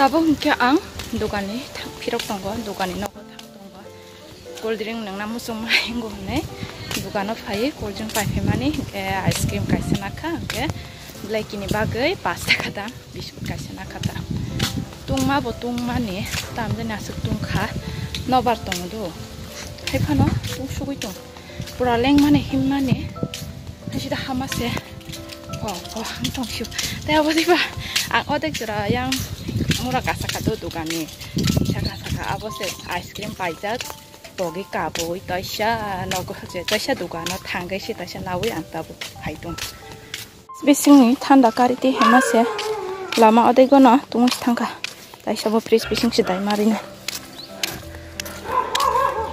Tabo hingke ang dogani pirok tongo dogani nogo thang tongo cold drink nangna musung mahingo hone dogano phai cold drink paifemani ice cream kaisa nakha ke blackini bagai 5 taka dam biscuit kaisa nakha ta tungma bo tungmani tamjani asuk tungkha nobar tongdo haifano tung sugui tong pura lengmani himmani hasida hamase tong shu ta abodiba ang odek jora yang murah kasar do dogani saka abose ice cream paijak bogi kabo itaisha nogo je taisha dogano thangai si taisha lawi anta bu haidung bising thanda kariti hemase lama odai gono tumus thangka taisha bo freeze bising si dai marina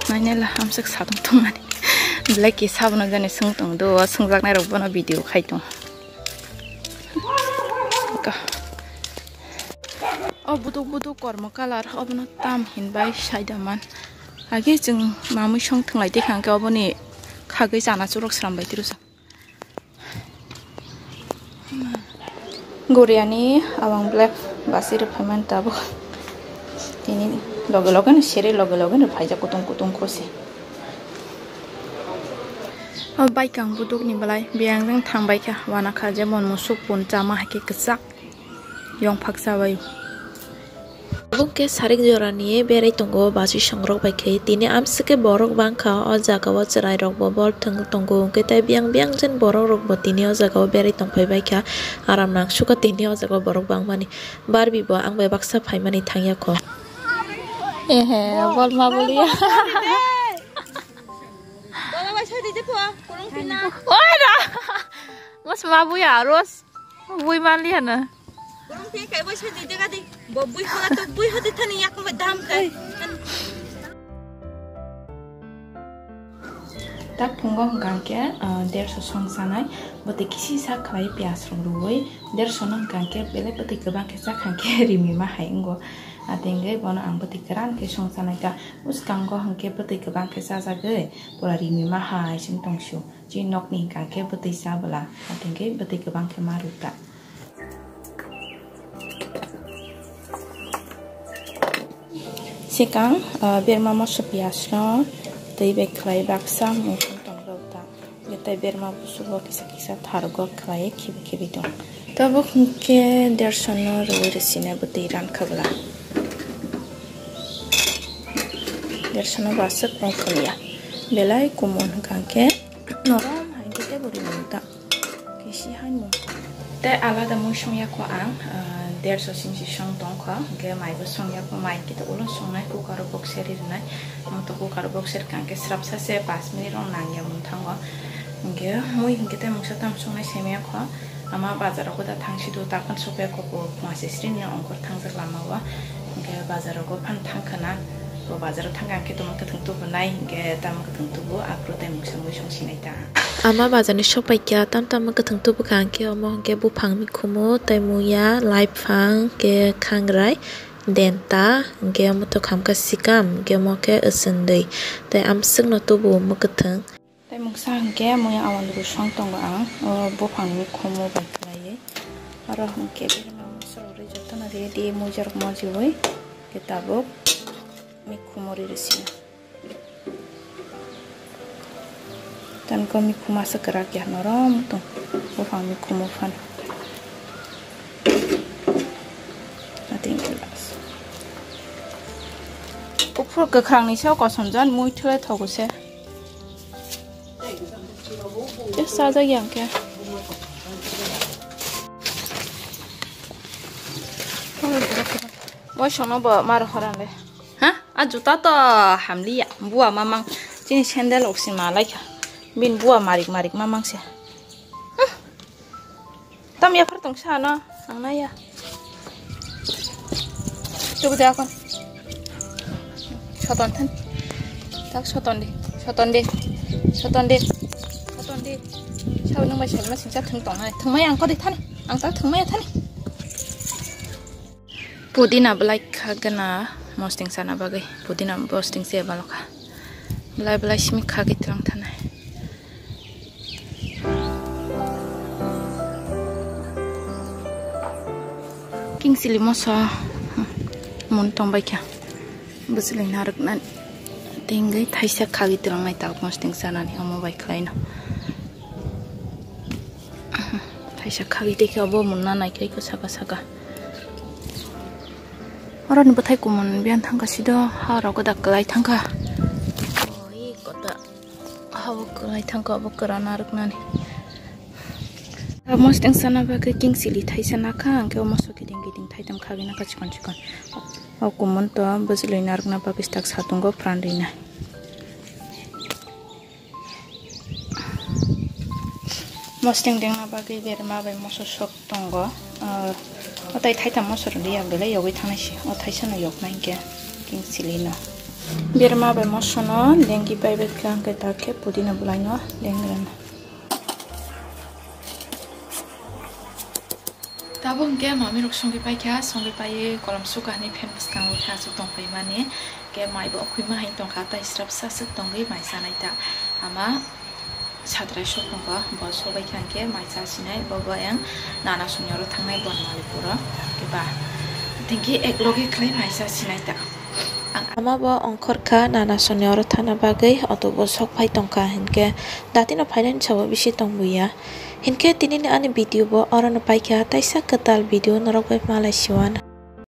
nainela hamsak sadung tungani black sabno jani sungtung do sungjak nai rok bono video khaidung buduk kormo kalar obno tam hinbai saidaman age jeng mamui song thanglai dekhangke oboni khagai jana churok srambai tirusa goriani awang black basir phaman tabo tini loge sere loge phaija kutung khose bike ang buduk ni balai biang jeng thangbai kha wana kha jemon musuk pun chama hake ksak yong phaksa bai Bungke sarik jora niye berai tongo basi songrok bai khe tini amsike borok bangkha o jaga o cherai rok bo bol tongo ke tai biang jen borok rok bo tini o jaga o berai tongpai bai kha aram nang suka tini o jaga borok bangmani barbi bo ang bai baksa phaimani thangya kho ehe bol ma bolia bola bai chhadi je pho kurung pina oi da mos ma buya ros bui mali hana kurung pi kai bai chhadi je gadi bobui khola to bui hadi thani yak ma dam kai tak punggong gangke derso song sanai bote kisi sa khlai pias rong ruoi derso nang gangke bele bote gabang ke sa khangke rimi ma haingo atenge bono ang bote kran ke song sanai ka us kanggo hangke bote gabang ke sa ge pura rimi ma hai sing tongshu ji nok ni gangke bote sa bala atenge bote gabang ke maruta Sekarang biar mama sepias no, tapi beklai baksa mungkin tong rota. Kita biar mama suruh kisah thargo klai kibi dong. Tapi mungkin dari sana ruwet sini butiran kabla. Dari sana basak mungkin ya. Belai kumun kangke noram hang kita beri minta. Kisi hang mu. Te ala da mushong ya ko ang. Der so sim si shong tong kha ge mai bo song ya ko mai ki to ulo song nai ku karo box seri nai mo to ku karo box ser kan ke srap sa se 5 minute rong nang ya mun thang wa ge moi ge te mo sa tam song nai se me kha ama bazar ko da thang si do ta kan so pe ko ko ma se sri ni ong ko thang sa lama wa ge bazar ko phan thang khana ko bazar thang kan ke to mo ka thang tu nai ge tam ka thang tu bo apro te mo sa mo shong si nai ta ama bazani shopai kya tam ke thangtu bukhang ke omo ke bu phang mi khumo tai muya live phang ke khangrai denta ke mo to kham ka sikam ke mo ke asendei tai am sing no to bu mo kathang tai mung sang ke mo ya awan du song tong ang bu phang mi khumo ba klai aro hum ke bir ma mo soro re jotna re di mo jar mo jiwoi kitabok mi khumori resi dan kami kuma segerak ya norom tuh bukan mi kumufan nanti kelas upur kekrang nih saya kosong jan muy thule thogu se saja yang ke Wah, sono ba marah orang deh. Hah? Ajuta to hamli ya, buah mamang. Ini sendal oksin malai ya. Bin buah marik mamang sih. Tam ya pertong sana, angna ya. Coba deh aku. Soton tan. Tak soton deh. Sao nung mai mà sinh ra thằng tòng này, thằng mấy ăn có đi thân, ăn ta thằng mấy thân. Pudina belai kagana posting sana bagai, pudina posting siya baloka. Belai simi kagit lang tanay. King silimosa. mun tongbai kya buzli narak nan tingai thaisa khagi tirangai ta posting sanani amo bai khlaina thaisa khagi dekha bo munna nai kai ko saka saka oran bathai kumun bian thangka sido hara ko daklai thangka oi kota hawa klai thangka bo karana raknani posting sana ba ke king sili thaisa na kha ke moso ki ding thaitam khagi na ka chikon chikon o kumun to buzli narak na ba bistak satungo prandina posting ding na ba ke berma bai moso sok tongo otai thaita mosor dia bele yogi thanashi o thaisa na yok nai ke king silina berma bai mosono lengi bai bet klang ke takhe pudina bulaino lengran tabung ke mami rok songi pai kya songi pai kolam suka ni famous kang utha su tong pai mane ke mai bo khoi ma hai tong khata israp sa su tong gi mai sanai ta ama sadrai shopongba bo sobai kangke maisa sinai bobo yang nana sunyoro thangnai bon malipura ke ba thingi eklogi khlai maisa sinai ta ama bo ongkhor kha nana sunyoro thana bagai otobo sok phai tongka hinke datino finance chabo bisi tongbuya hinke tinini ani video bo orano paikha taisa katal video norok bai malai siwan